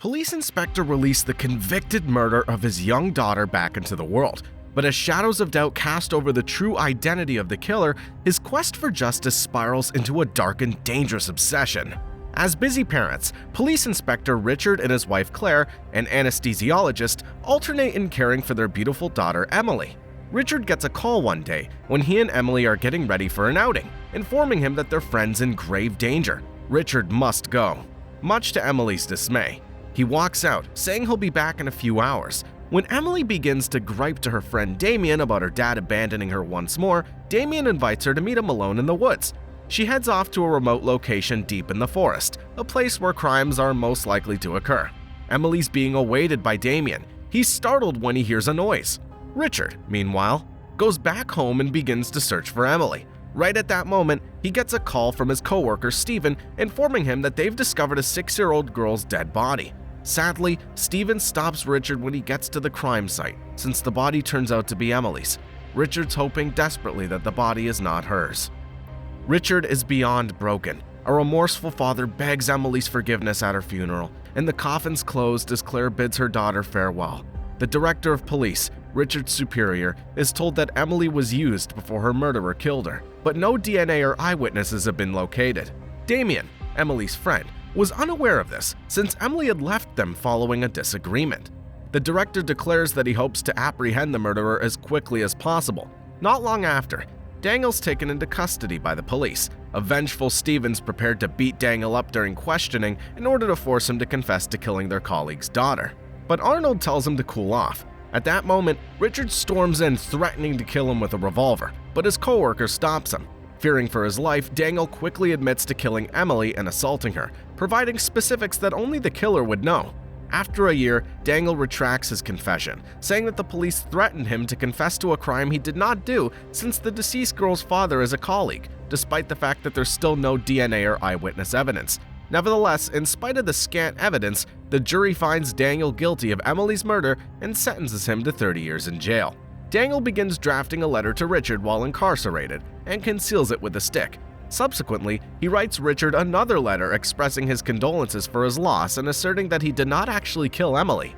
police inspector released the convicted murder of his young daughter back into the world. But as shadows of doubt cast over the true identity of the killer, his quest for justice spirals into a dark and dangerous obsession. As busy parents, Police Inspector Richard and his wife Claire, an anesthesiologist, alternate in caring for their beautiful daughter Emily. Richard gets a call one day when he and Emily are getting ready for an outing, informing him that their friend's in grave danger. Richard must go, much to Emily's dismay. He walks out, saying he'll be back in a few hours. When Emily begins to gripe to her friend Damien about her dad abandoning her once more, Damien invites her to meet him alone in the woods. She heads off to a remote location deep in the forest, a place where crimes are most likely to occur. Emily's being awaited by Damien. He's startled when he hears a noise. Richard, meanwhile, goes back home and begins to search for Emily. Right at that moment, he gets a call from his coworker Steven, informing him that they've discovered a 6-year-old girl's dead body. Sadly, Steven stops Richard when he gets to the crime site, since the body turns out to be Emily's. Richard's hoping desperately that the body is not hers. Richard is beyond broken. A remorseful father begs Emily's forgiveness at her funeral, and the coffin's closed as Claire bids her daughter farewell. The director of police, Richard's superior, is told that Emily was used before her murderer killed her, but no DNA or eyewitnesses have been located. Damien, Emily's friend, was unaware of this since Emily had left them following a disagreement. The director declares that he hopes to apprehend the murderer as quickly as possible. Not long after, Daniel's taken into custody by the police. A vengeful Steven's prepared to beat Daniel up during questioning in order to force him to confess to killing their colleague's daughter. But Arnold tells him to cool off. At that moment, Richard storms in, threatening to kill him with a revolver, but his coworker stops him. Fearing for his life, Daniel quickly admits to killing Emily and assaulting her, providing specifics that only the killer would know. After a year, Daniel retracts his confession, saying that the police threatened him to confess to a crime he did not do since the deceased girl's father is a colleague, despite the fact that there's still no DNA or eyewitness evidence. Nevertheless, in spite of the scant evidence, the jury finds Daniel guilty of Emily's murder and sentences him to 30 years in jail. Daniel begins drafting a letter to Richard while incarcerated and conceals it with a stick. Subsequently, he writes Richard another letter expressing his condolences for his loss and asserting that he did not actually kill Emily.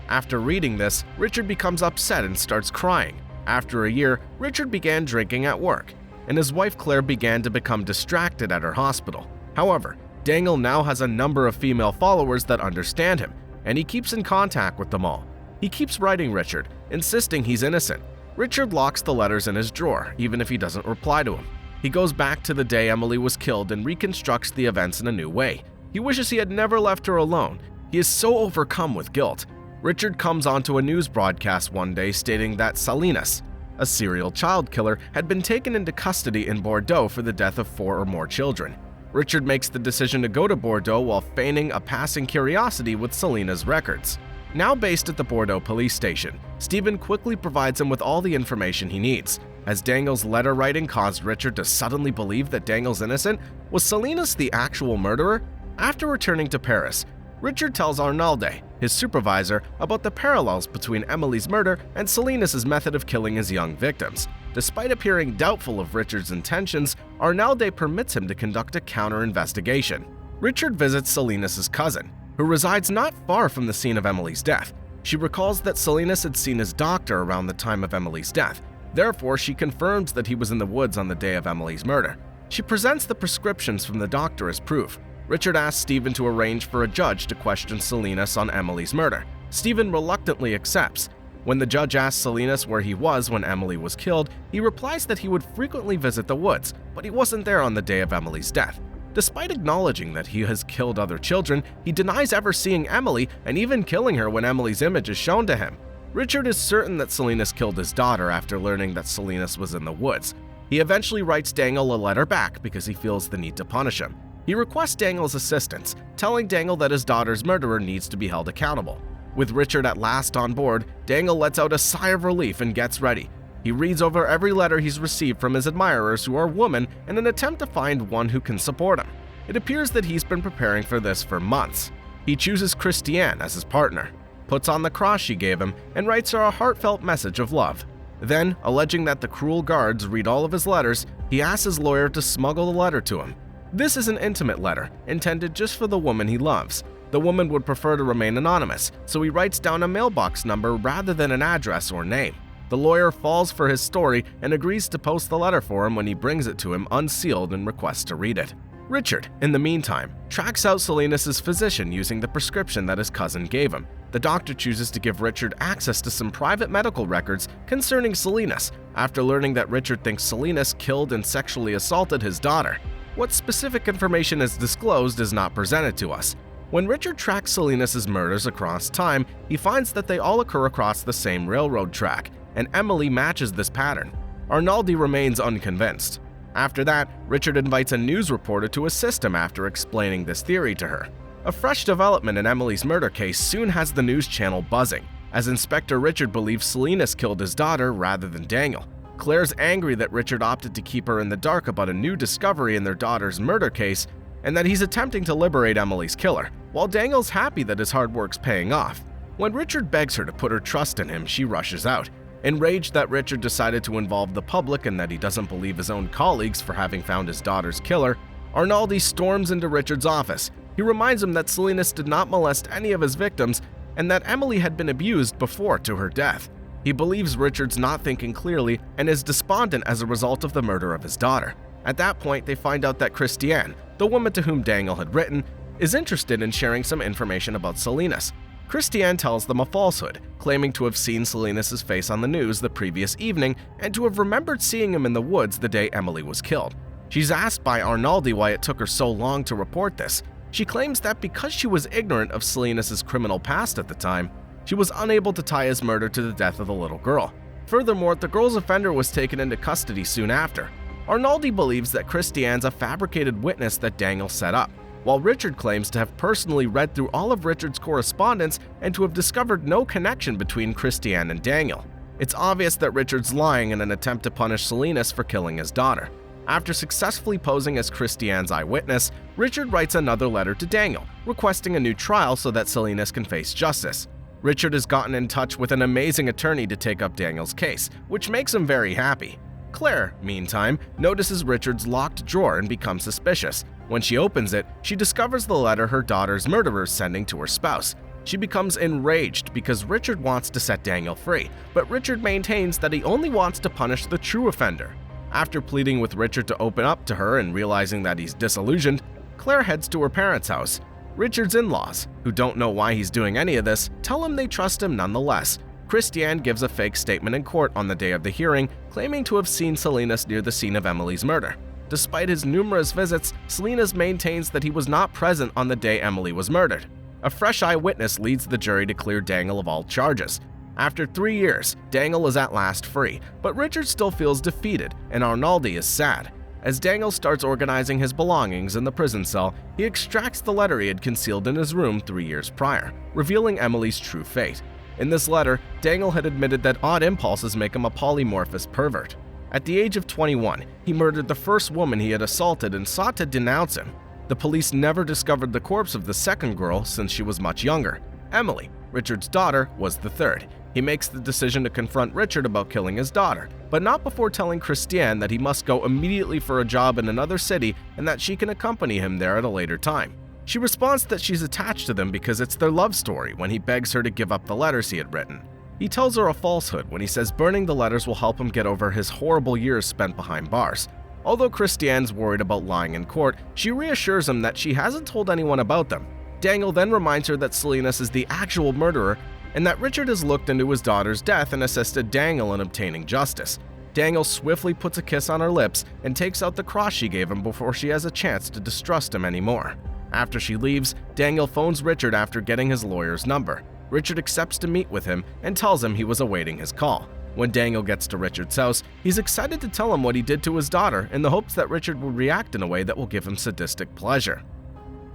After reading this, Richard becomes upset and starts crying. After a year, Richard began drinking at work, and his wife Claire began to become distracted at her hospital. However, Daniel now has a number of female followers that understand him, and he keeps in contact with them all. He keeps writing Richard, insisting he's innocent. Richard locks the letters in his drawer, even if he doesn't reply to him. He goes back to the day Emily was killed and reconstructs the events in a new way. He wishes he had never left her alone. He is so overcome with guilt. Richard comes onto a news broadcast one day stating that Salinas, a serial child killer, had been taken into custody in Bordeaux for the death of 4 or more children. Richard makes the decision to go to Bordeaux while feigning a passing curiosity with Salinas' records. Now based at the Bordeaux police station, Steven quickly provides him with all the information he needs. As Daniel's letter writing caused Richard to suddenly believe that Daniel's innocent, was Salinas the actual murderer? After returning to Paris, Richard tells Arnalde, his supervisor, about the parallels between Emily's murder and Salinas' method of killing his young victims. Despite appearing doubtful of Richard's intentions, Arnalde permits him to conduct a counter-investigation. Richard visits Salinas' cousin, who resides not far from the scene of Emily's death. She recalls that Salinas had seen his doctor around the time of Emily's death. Therefore, she confirms that he was in the woods on the day of Emily's murder. She presents the prescriptions from the doctor as proof. Richard asks Steven to arrange for a judge to question Salinas on Emily's murder. Steven reluctantly accepts. When the judge asks Salinas where he was when Emily was killed, he replies that he would frequently visit the woods, but he wasn't there on the day of Emily's death. Despite acknowledging that he has killed other children, he denies ever seeing Emily and even killing her when Emily's image is shown to him. Richard is certain that Salinas killed his daughter after learning that Salinas was in the woods. He eventually writes Daniel a letter back because he feels the need to punish him. He requests Daniel's assistance, telling Daniel that his daughter's murderer needs to be held accountable. With Richard at last on board, Daniel lets out a sigh of relief and gets ready. He reads over every letter he's received from his admirers who are women in an attempt to find one who can support him. It appears that he's been preparing for this for months. He chooses Christiane as his partner, puts on the cross she gave him, and writes her a heartfelt message of love. Then, alleging that the cruel guards read all of his letters, he asks his lawyer to smuggle the letter to him. This is an intimate letter, intended just for the woman he loves. The woman would prefer to remain anonymous, so he writes down a mailbox number rather than an address or name. The lawyer falls for his story and agrees to post the letter for him when he brings it to him unsealed and requests to read it. Richard, in the meantime, tracks out Salinas' physician using the prescription that his cousin gave him. The doctor chooses to give Richard access to some private medical records concerning Salinas after learning that Richard thinks Salinas killed and sexually assaulted his daughter. What specific information is disclosed is not presented to us. When Richard tracks Salinas' murders across time, he finds that they all occur across the same railroad track, and Emily matches this pattern. Arnaldi remains unconvinced. After that, Richard invites a news reporter to assist him after explaining this theory to her. A fresh development in Emily's murder case soon has the news channel buzzing, as Inspector Richard believes Salinas killed his daughter rather than Daniel. Claire's angry that Richard opted to keep her in the dark about a new discovery in their daughter's murder case, and that he's attempting to liberate Emily's killer, while Daniel's happy that his hard work's paying off. When Richard begs her to put her trust in him, she rushes out. Enraged that Richard decided to involve the public and that he doesn't believe his own colleagues for having found his daughter's killer, Arnaldi storms into Richard's office. He reminds him that Salinas did not molest any of his victims and that Emily had been abused before to her death. He believes Richard's not thinking clearly and is despondent as a result of the murder of his daughter. At that point, they find out that Christiane, the woman to whom Daniel had written, is interested in sharing some information about Salinas. Christiane tells them a falsehood, claiming to have seen Salinas' face on the news the previous evening and to have remembered seeing him in the woods the day Emily was killed. She's asked by Arnaldi why it took her so long to report this. She claims that because she was ignorant of Salinas' criminal past at the time, she was unable to tie his murder to the death of the little girl. Furthermore, the girl's offender was taken into custody soon after. Arnaldi believes that Christiane's a fabricated witness that Daniel set up, while Richard claims to have personally read through all of Richard's correspondence and to have discovered no connection between Christiane and Daniel. It's obvious that Richard's lying in an attempt to punish Salinas for killing his daughter. After successfully posing as Christiane's eyewitness, Richard writes another letter to Daniel, requesting a new trial so that Salinas can face justice. Richard has gotten in touch with an amazing attorney to take up Daniel's case, which makes him very happy. Claire, meantime, notices Richard's locked drawer and becomes suspicious. When she opens it, she discovers the letter her daughter's murderer is sending to her spouse. She becomes enraged because Richard wants to set Daniel free, but Richard maintains that he only wants to punish the true offender. After pleading with Richard to open up to her and realizing that he's disillusioned, Claire heads to her parents' house. Richard's in-laws, who don't know why he's doing any of this, tell him they trust him nonetheless. Christiane gives a fake statement in court on the day of the hearing, claiming to have seen Salinas near the scene of Emily's murder. Despite his numerous visits, Salinas maintains that he was not present on the day Emily was murdered. A fresh eyewitness leads the jury to clear Daniel of all charges. After 3 years, Daniel is at last free, but Richard still feels defeated, and Arnaldi is sad. As Daniel starts organizing his belongings in the prison cell, he extracts the letter he had concealed in his room 3 years prior, revealing Emily's true fate. In this letter, Daniel had admitted that odd impulses make him a polymorphous pervert. At the age of 21, he murdered the first woman he had assaulted and sought to denounce him. The police never discovered the corpse of the second girl since she was much younger. Emily, Richard's daughter, was the third. He makes the decision to confront Richard about killing his daughter, but not before telling Christiane that he must go immediately for a job in another city and that she can accompany him there at a later time. She responds that she's attached to them because it's their love story when he begs her to give up the letters he had written. He tells her a falsehood when he says burning the letters will help him get over his horrible years spent behind bars. Although Christiane's worried about lying in court, she reassures him that she hasn't told anyone about them. Daniel then reminds her that Salinas is the actual murderer and that Richard has looked into his daughter's death and assisted Daniel in obtaining justice. Daniel swiftly puts a kiss on her lips and takes out the cross she gave him before she has a chance to distrust him anymore. After she leaves, Daniel phones Richard after getting his lawyer's number. Richard accepts to meet with him and tells him he was awaiting his call. When Daniel gets to Richard's house, he's excited to tell him what he did to his daughter in the hopes that Richard will react in a way that will give him sadistic pleasure.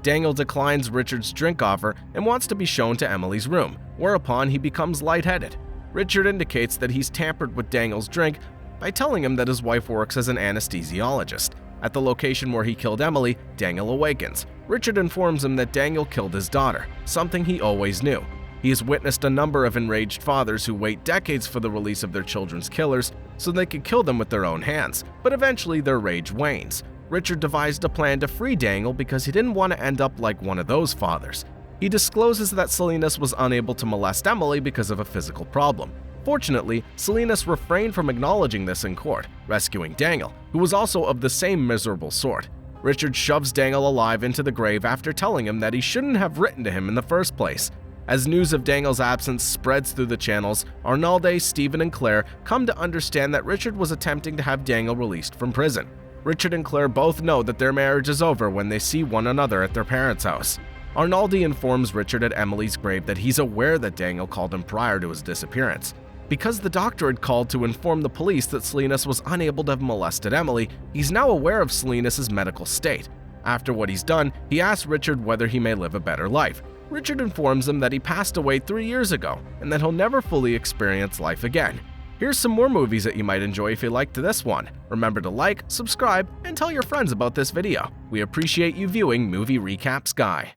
Daniel declines Richard's drink offer and wants to be shown to Emily's room, whereupon he becomes lightheaded. Richard indicates that he's tampered with Daniel's drink by telling him that his wife works as an anesthesiologist. At the location where he killed Emily, Daniel awakens. Richard informs him that Daniel killed his daughter, something he always knew. He has witnessed a number of enraged fathers who wait decades for the release of their children's killers so they could kill them with their own hands, but eventually their rage wanes. Richard devised a plan to free Daniel because he didn't want to end up like one of those fathers. He discloses that Salinas was unable to molest Emily because of a physical problem. Fortunately, Salinas refrained from acknowledging this in court, rescuing Daniel, who was also of the same miserable sort. Richard shoves Daniel alive into the grave after telling him that he shouldn't have written to him in the first place. As news of Daniel's absence spreads through the channels, Arnalde, Stephen, and Claire come to understand that Richard was attempting to have Daniel released from prison. Richard and Claire both know that their marriage is over when they see one another at their parents' house. Arnalde informs Richard at Emily's grave that he's aware that Daniel called him prior to his disappearance. Because the doctor had called to inform the police that Salinas was unable to have molested Emily, he's now aware of Salinas' medical state. After what he's done, he asks Richard whether he may live a better life. Richard informs him that he passed away 3 years ago and that he'll never fully experience life again. Here's some more movies that you might enjoy if you liked this one. Remember to like, subscribe, and tell your friends about this video. We appreciate you viewing Movie Recaps Guy.